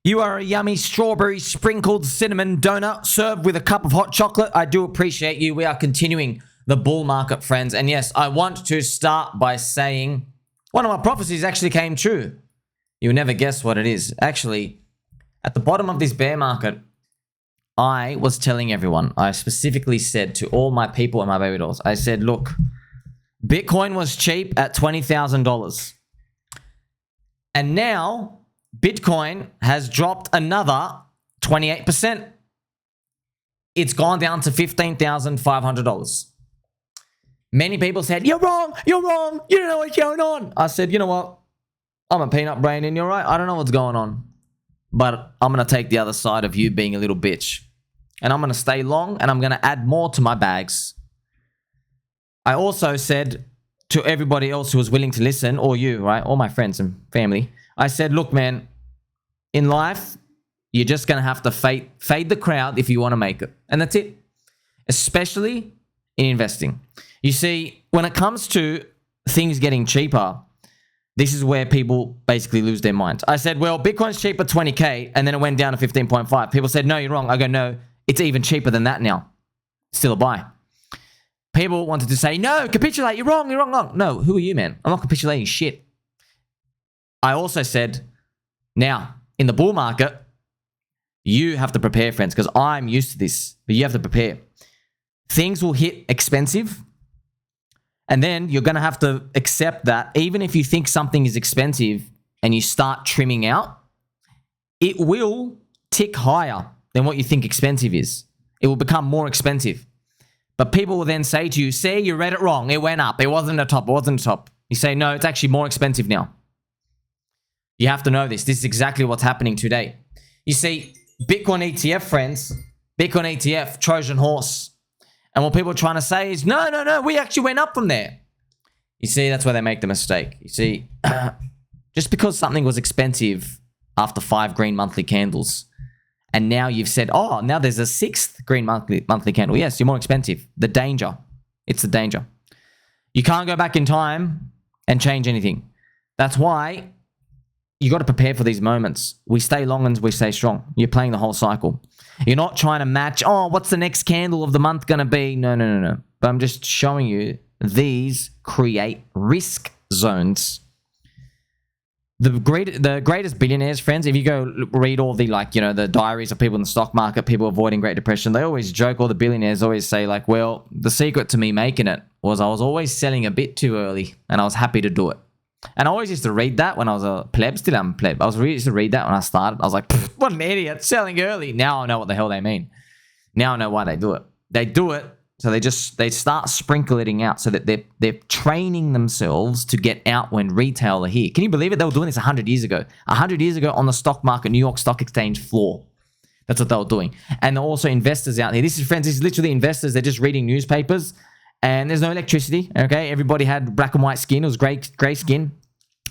You are a yummy strawberry sprinkled cinnamon donut served with a cup of hot chocolate. I do appreciate you. We are continuing the bull market, friends. And yes, I want to start by saying one of my prophecies actually came true. You'll never guess what it is. Actually, at the bottom of this bear market, I was telling everyone, I specifically said to all my people and my baby dolls, I said, look, Bitcoin was cheap at $20,000. And now Bitcoin has dropped another 28%. It's gone down to $15,500. Many people said, you're wrong, you don't know what's going on. I said, you know what? I'm a peanut brain and you're right. I don't know what's going on. But I'm going to take the other side of you being a little bitch. And I'm going to stay long and I'm going to add more to my bags. I also said to everybody else who was willing to listen, or you, right? All my friends and family. I said, look, man, in life, you're just going to have to fade the crowd if you want to make it. And that's it. Especially in investing. You see, when it comes to things getting cheaper, this is where people basically lose their minds. I said, well, Bitcoin's cheap at 20K, and then it went down to 15.5. People said, no, you're wrong. I go, no, it's even cheaper than that now. Still a buy. People wanted to say, no, capitulate, you're wrong. No, who are you, man? I'm not capitulating shit. I also said, now, in the bull market, you have to prepare, friends, because I'm used to this, but you have to prepare. Things will hit expensive, and then you're going to have to accept that even if you think something is expensive and you start trimming out, it will tick higher than what you think expensive is. It will become more expensive. But people will then say to you, see, you read it wrong. It went up. It wasn't a top. You say, no, it's actually more expensive now. You have to know this. This is exactly what's happening today. You see, Bitcoin ETF, friends, Bitcoin ETF, Trojan horse. And what people are trying to say is, no, we actually went up from there. You see, that's where they make the mistake. You see, just because something was expensive after 5 green monthly candles, and now you've said, oh, now there's a 6th green monthly candle. Yes, you're more expensive. The danger. It's the danger. You can't go back in time and change anything. That's why you got to prepare for these moments. We stay long and we stay strong. You're playing the whole cycle. You're not trying to match, oh, what's the next candle of the month going to be? No. But I'm just showing you these create risk zones. The greatest billionaires, friends, if you go read all the, the diaries of people in the stock market, people avoiding Great Depression, they always joke, all the billionaires always say, well, the secret to me making it was I was always selling a bit too early and I was happy to do it. And I always used to read that when I was a pleb. Still am a pleb. I used to read that when I started. I was like, what an idiot, selling early. Now I know what the hell they mean. Now I know why they do it. They do it so they start sprinkling out so that they're training themselves to get out when retail are here. Can you believe it? They were doing this 100 years ago. 100 years ago on the stock market, New York Stock Exchange floor. That's what they were doing. And also investors out here. This is, friends, this is literally investors. They're just reading newspapers. And there's no electricity, okay? Everybody had black and white skin. It was gray skin.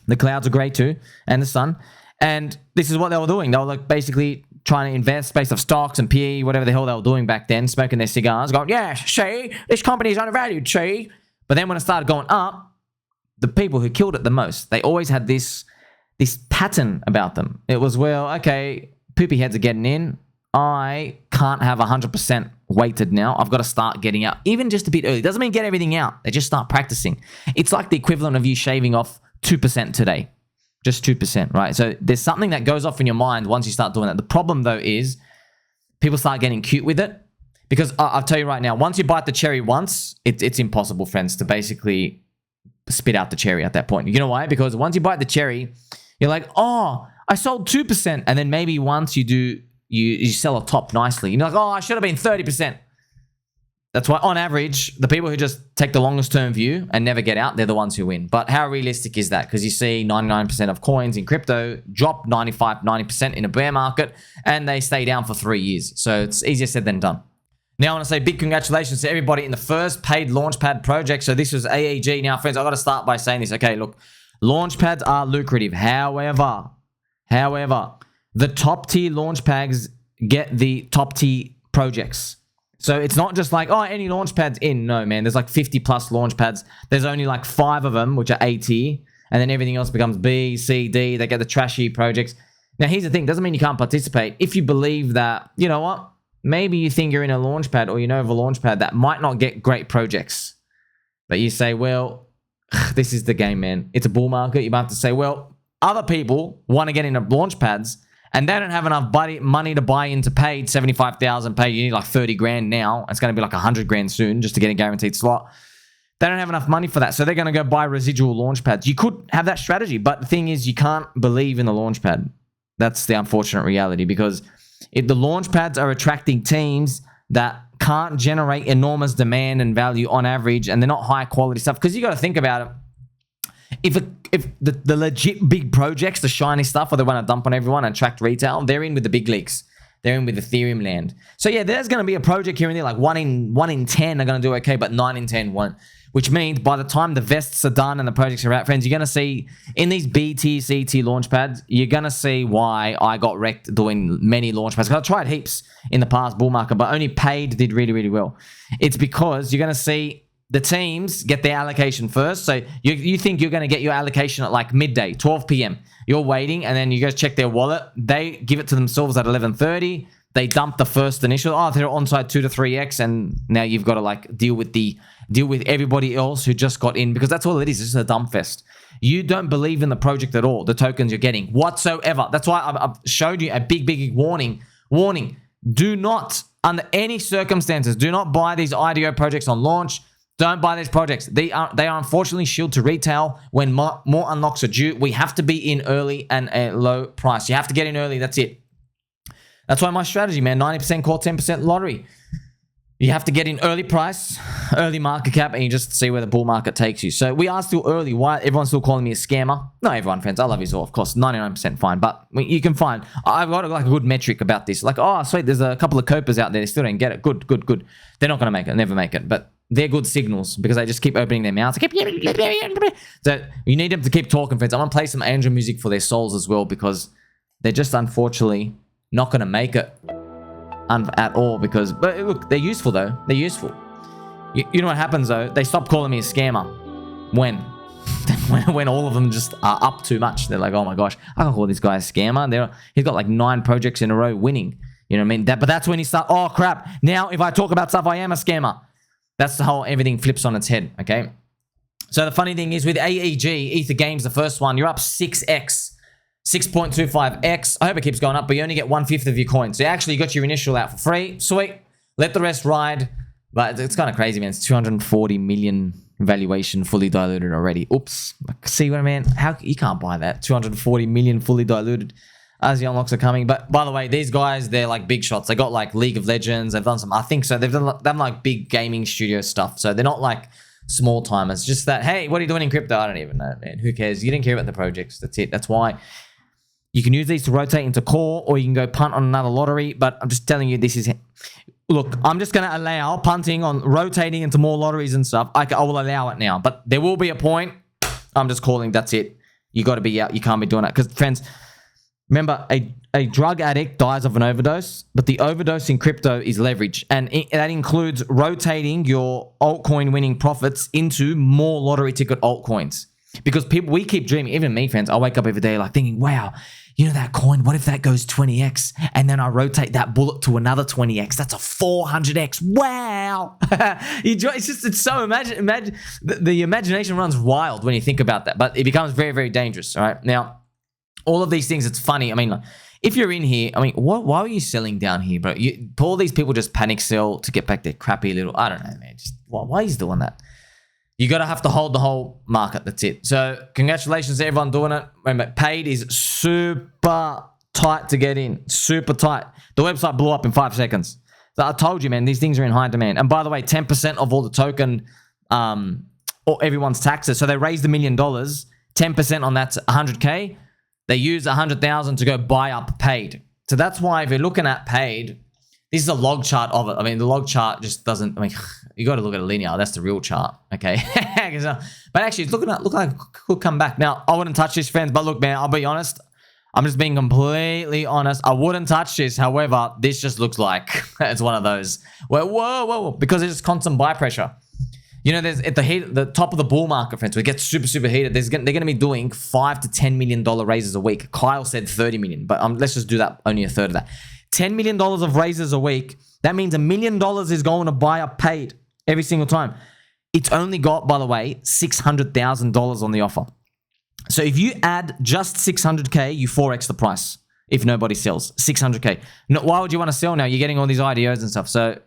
The clouds are gray too, and the sun. And this is what they were doing. They were basically trying to invest based off stocks and PE, whatever the hell they were doing back then, smoking their cigars, going, yeah, see, this company's undervalued, see? But then when it started going up, the people who killed it the most, they always had this pattern about them. It was, well, okay, poopy heads are getting in. I can't have 100% weighted now. I've got to start getting out, even just a bit early. Doesn't mean get everything out. They just start practicing. It's like the equivalent of you shaving off 2% today. Just 2%, right? So there's something that goes off in your mind once you start doing that. The problem, though, is people start getting cute with it. Because I'll tell you right now, once you bite the cherry once, it's impossible, friends, to basically spit out the cherry at that point. You know why? Because once you bite the cherry, you're like, oh, I sold 2%. And then maybe once you do, you sell a top nicely. You're like, oh, I should have been 30%. That's why, on average, the people who just take the longest term view and never get out, they're the ones who win. But how realistic is that? Because you see 99% of coins in crypto drop 90% in a bear market, and they stay down for 3 years. So it's easier said than done. Now, I want to say big congratulations to everybody in the first paid Launchpad project. So this was AAG. Now, friends, I've got to start by saying this. Okay, look, Launchpads are lucrative. However, the top tier Launchpads get the top tier projects. So it's not just like, oh, any Launchpads in. No, man, there's 50 plus Launchpads. There's only 5 of them, which are A tier. And then everything else becomes B, C, D. They get the trashy projects. Now, here's the thing. Doesn't mean you can't participate. If you believe that, you know what? Maybe you think you're in a Launchpad or you know of a Launchpad that might not get great projects. But you say, well, this is the game, man. It's a bull market. You might have to say, well, other people want to get into Launchpads and they don't have enough money to buy into paid 75,000 paid. You need like 30 grand now. It's going to be like 100 grand soon just to get a guaranteed slot. They don't have enough money for that. So they're going to go buy residual Launchpads. You could have that strategy. But the thing is, you can't believe in the Launchpad. That's the unfortunate reality, because if the Launchpads are attracting teams that can't generate enormous demand and value on average, and they're not high quality stuff. Because you got to think about it. If the legit big projects, the shiny stuff, or they want to dump on everyone and attract retail, they're in with the big leagues. They're in with Ethereum land. So yeah, there's going to be a project here and there, like 1 in 10 are going to do okay, but 9 in 10 won't. Which means by the time the vests are done and the projects are out, friends, you're going to see in these BT, CT Launchpads, you're going to see why I got wrecked doing many Launchpads. Because I tried heaps in the past bull market, but only paid did really, really well. It's because you're going to see the teams get their allocation first. So you think you're going to get your allocation at like midday, 12 p.m. You're waiting, and then you go check their wallet. They give it to themselves at 11:30. They dump the first initial. Oh, they're onside 2 to 3x, and now you've got to like deal with everybody else who just got in, because that's all it is. It's just a dump fest. You don't believe in the project at all, the tokens you're getting whatsoever. That's why I've showed you a big warning. Warning: do not, under any circumstances, do not buy these IDO projects on launch. Don't buy these projects. They are unfortunately shielded to retail when more unlocks are due. We have to be in early and a low price. You have to get in early. That's it. That's why my strategy, man, 90% call, 10% lottery. You have to get in early price, early market cap, and you just see where the bull market takes you. So we are still early. Why everyone's still calling me a scammer? Not everyone, friends. I love you all, of course. 99% fine. But you can find, I've got like a good metric about this. Like, oh, sweet, there's a couple of copers out there. They still don't get it. Good. They're not going to make it. Never make it. But they're good signals because they just keep opening their mouths. So you need them to keep talking, friends. I'm going to play some angel music for their souls as well, because they're just unfortunately not going to make it at all. But look, they're useful though. They're useful. You know what happens though? They stop calling me a scammer. When? when all of them just are up too much. They're like, oh my gosh, I can't call this guy a scammer. He's got like 9 projects in a row winning. You know what I mean? But that's when he starts, oh crap. Now if I talk about stuff, I am a scammer. That's the whole, everything flips on its head, okay? So the funny thing is with AEG, Ether Games, the first one, you're up 6x. 6.25x. I hope it keeps going up, but you only get 1/5 of your coin. So you actually got your initial out for free. Sweet. Let the rest ride. But it's kind of crazy, man. It's 240 million valuation fully diluted already. Oops. See what I mean? How you can't buy that. 240 million fully diluted as the unlocks are coming. But by the way, these guys, they're like big shots. They got like League of Legends. They've done some, I think so. They've done like big gaming studio stuff. So they're not like small timers. Just that, hey, what are you doing in crypto? I don't even know, man. Who cares? You didn't care about the projects. That's it. That's why you can use these to rotate into core, or you can go punt on another lottery. But I'm just telling you, this is... Look, I'm just going to allow punting on rotating into more lotteries and stuff. I will allow it now. But there will be a point. I'm just calling. That's it. You got to be out. You can't be doing that. Because, friends, remember, a drug addict dies of an overdose. But the overdose in crypto is leverage. And that includes rotating your altcoin winning profits into more lottery ticket altcoins. Because we keep dreaming. Even me, friends, I wake up every day like thinking, wow, you know that coin, what if that goes 20x and then I rotate that bullet to another 20x? That's a 400x. Wow. It's so the imagination runs wild when you think about that, but it becomes very, very dangerous. All right. Now, all of these things, it's funny. I mean, like, if you're in here, I mean, why are you selling down here, bro? All these people just panic sell to get back their crappy little, I don't know, man. Just why are you doing that? You got to have to hold the whole market. That's it. So congratulations to everyone doing it. Remember, paid is super tight to get in. Super tight. The website blew up in 5 seconds. So I told you, man, these things are in high demand. And by the way, 10% of all the token, or everyone's taxes. So they raised $1 million. 10% on that's 100K. They use 100,000 to go buy up paid. So that's why if you're looking at paid, this is a log chart of it. I mean, the log chart just doesn't, I mean, you got to look at a linear. That's the real chart, okay? But actually, it's looking like it could come back. Now, I wouldn't touch this, friends, but look, man, I'll be honest. I'm just being completely honest. I wouldn't touch this. However, this just looks like it's one of those where, whoa, because it's just constant buy pressure. You know, there's at the top of the bull market, friends, where it gets super, super heated. They're going to be doing $5 to $10 million raises a week. Kyle said 30 million, but let's just do that, only a third of that. $10 million of raises a week. That means $1 million is going to buy up paid every single time. It's only got, by the way, $600,000 on the offer. So if you add just 600K, you 4x the price if nobody sells. 600K. No, why would you want to sell now? You're getting all these IDOs and stuff. So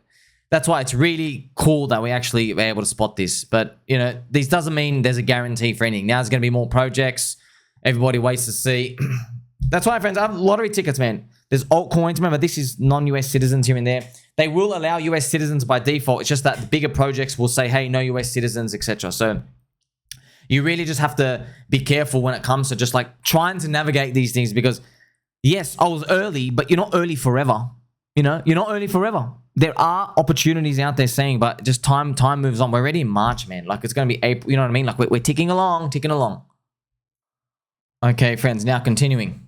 that's why it's really cool that we actually were able to spot this. But, you know, this doesn't mean there's a guarantee for anything. Now there's going to be more projects. Everybody waits to see. That's why, friends, I have lottery tickets, man. There's altcoins. Remember, this is non-US citizens here and there. They will allow US citizens by default. It's just that the bigger projects will say, hey, no US citizens, etc. So you really just have to be careful when it comes to just like trying to navigate these things because, yes, I was early, but you're not early forever. You know, you're not early forever. There are opportunities out there saying, but just time moves on. We're already in March, man. Like it's going to be April. You know what I mean? Like we're ticking along. Okay, friends, now continuing.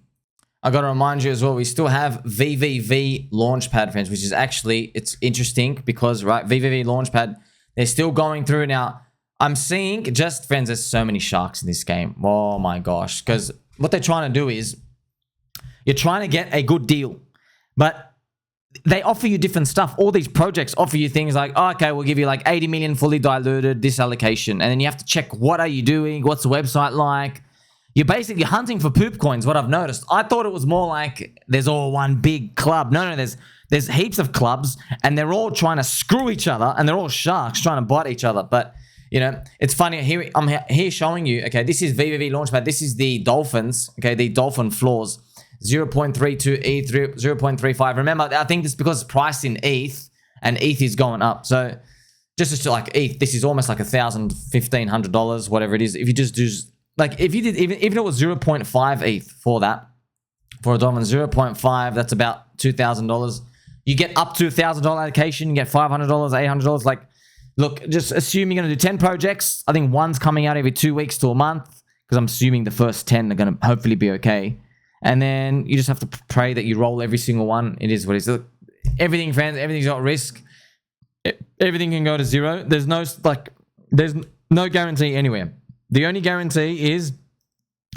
I got to remind you as well, we still have VVV Launchpad, friends, which is actually, it's interesting because, right, VVV Launchpad, they're still going through now. I'm seeing just, friends, there's so many sharks in this game. Oh my gosh. Because what they're trying to do is you're trying to get a good deal, but they offer you different stuff. All these projects offer you things like, oh, okay, we'll give you like 80 million fully diluted, this allocation. And then you have to check what are you doing? What's the website like? You're basically hunting for poop coins, what I've noticed. I thought it was more like there's all one big club. No, there's heaps of clubs and they're all trying to screw each other and they're all sharks trying to bite each other. But, you know, it's funny. Here I'm here showing you, okay, this is VVV Launchpad. This is the dolphins, okay, the dolphin floors. 0.32 ETH, 0.35. Remember, I think this is because it's priced in ETH and ETH is going up. So just like ETH, this is almost like $1,000, $1,500, whatever it is. If you just do, like if you did, even if it was 0.5 ETH for that, for a dolphin, 0.5, that's about $2,000. You get up to $1,000 allocation, you get $500, $800. Like, look, just assume you're going to do 10 projects. I think one's coming out every 2 weeks to a month because I'm assuming the first 10 are going to hopefully be okay. And then you just have to pray that you roll every single one. It is what it is. Look, everything, friends, everything's got risk. Everything can go to zero. There's no guarantee anywhere. The only guarantee is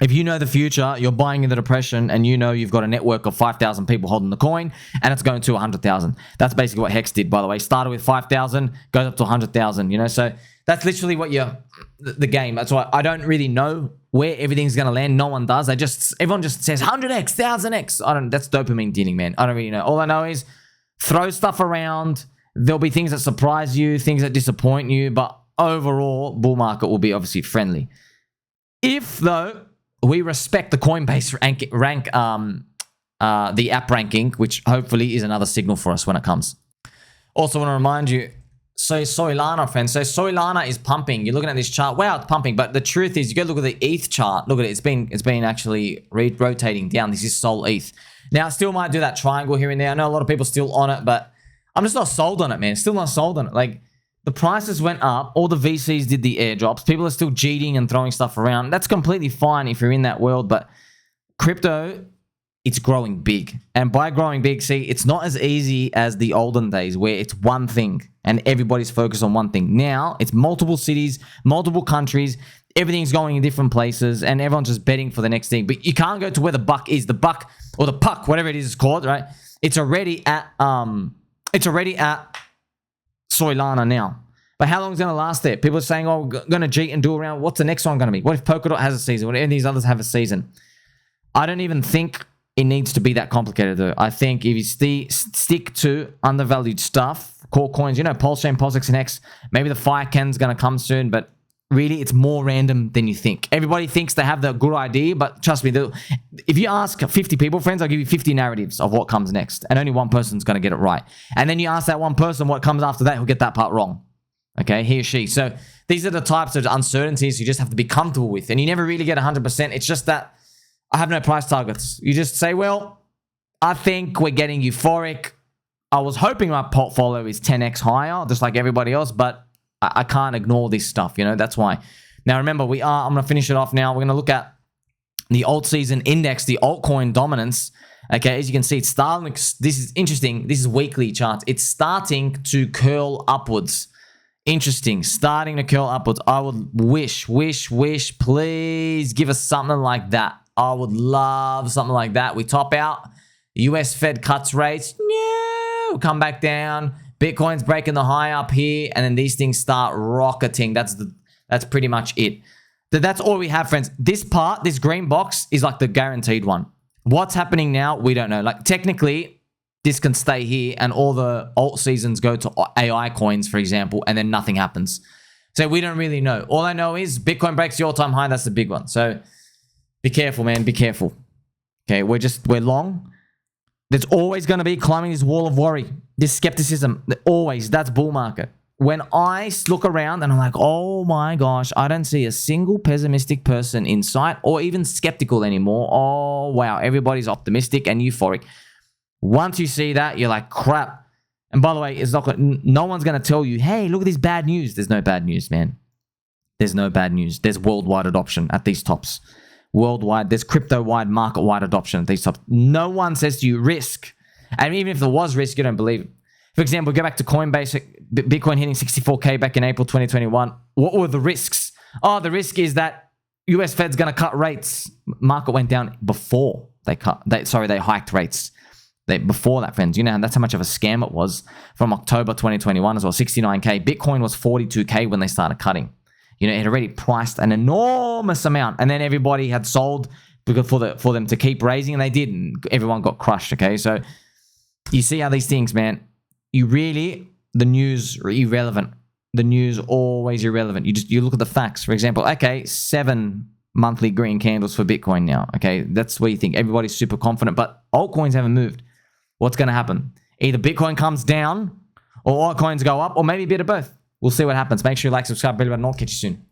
if you know the future, you're buying in the depression and you know you've got a network of 5,000 people holding the coin and it's going to 100,000. That's basically what Hex did, by the way. Started with 5,000, goes up to 100,000, you know? So that's literally what the game. That's why I don't really know where everything's going to land. No one does. Everyone just says 100x, 1000x. That's dopamine dealing, man. I don't really know. All I know is throw stuff around. There'll be things that surprise you, things that disappoint you, but overall, bull market will be obviously friendly. If, though, we respect the Coinbase the app ranking, which hopefully is another signal for us when it comes. Also want to remind you, so Soylana, friends. So Soylana is pumping. You're looking at this chart. Wow, it's pumping. But the truth is, you go look at the ETH chart. Look at it. It's been actually rotating down. This is Sol ETH. Now, I still might do that triangle here and there. I know a lot of people still on it, but I'm just not sold on it, man. Still not sold on it. Like, the prices went up. All the VCs did the airdrops. People are still cheating and throwing stuff around. That's completely fine if you're in that world. But crypto, it's growing big. And by growing big, see, it's not as easy as the olden days where it's one thing and everybody's focused on one thing. Now, it's multiple cities, multiple countries. Everything's going in different places and everyone's just betting for the next thing. But you can't go to where the buck is. The buck or the puck, whatever it is it's called, right? It's already at Soylana now. But how long is it going to last there? People are saying, oh, going to cheat and do around. What's the next one going to be? What if Polkadot has a season? What if these others have a season? I don't even think it needs to be that complicated, though. I think if you stick to undervalued stuff, core coins, you know, Pulse Chain, PulseX, and X, maybe the Firecan's going to come soon, but really it's more random than you think. Everybody thinks they have the good idea, but trust me, if you ask 50 people, friends, I'll give you 50 narratives of what comes next, and only one person's going to get it right. And then you ask that one person what comes after that, he'll get that part wrong. Okay, he or she. So these are the types of uncertainties you just have to be comfortable with, and you never really get 100%. It's just that I have no price targets. You just say, well, I think we're getting euphoric. I was hoping my portfolio is 10x higher, just like everybody else, but I can't ignore this stuff, you know, that's why. Now, remember, I'm going to finish it off now. We're going to look at the alt season index, the altcoin dominance. Okay, as you can see, it's starting, this is interesting. This is weekly charts. It's starting to curl upwards. Interesting. Starting to curl upwards. I would wish, please give us something like that. I would love something like that. We top out. US Fed cuts rates. No. Come back down. Bitcoin's breaking the high up here. And then these things start rocketing. That's pretty much it. That's all we have, friends. This part, this green box, is like the guaranteed one. What's happening now, we don't know. Like, technically, this can stay here and all the alt seasons go to AI coins, for example, and then nothing happens. So we don't really know. All I know is Bitcoin breaks the all-time high. That's the big one. So be careful, man. Be careful. Okay, we're long. There's always going to be climbing this wall of worry, this skepticism. Always. That's bull market. When I look around and I'm like, oh my gosh, I don't see a single pessimistic person in sight or even skeptical anymore. Oh, wow. Everybody's optimistic and euphoric. Once you see that, you're like, crap. And by the way, no one's going to tell you, hey, look at this bad news. There's no bad news, man. There's no bad news. There's worldwide adoption at these tops. Worldwide, there's crypto-wide, market-wide adoption at these tops. No one says to you, risk. And even if there was risk, you don't believe it. For example, go back to Coinbase, Bitcoin hitting 64K back in April 2021. What were the risks? Oh, the risk is that US Fed's going to cut rates. Market went down before they hiked rates. Before that, friends, you know, that's how much of a scam it was from October 2021 as well. 69K. Bitcoin was 42K when they started cutting. You know, it had already priced an enormous amount, and then everybody had sold for them to keep raising, and they did, and everyone got crushed. Okay, so you see how these things, man. The news are irrelevant. The news always irrelevant. You look at the facts. For example, okay, 7 monthly green candles for Bitcoin now. Okay, that's what you think. Everybody's super confident, but altcoins haven't moved. What's going to happen? Either Bitcoin comes down or altcoins go up, or maybe a bit of both. We'll see what happens. Make sure you like, subscribe, bell button. I'll catch you soon.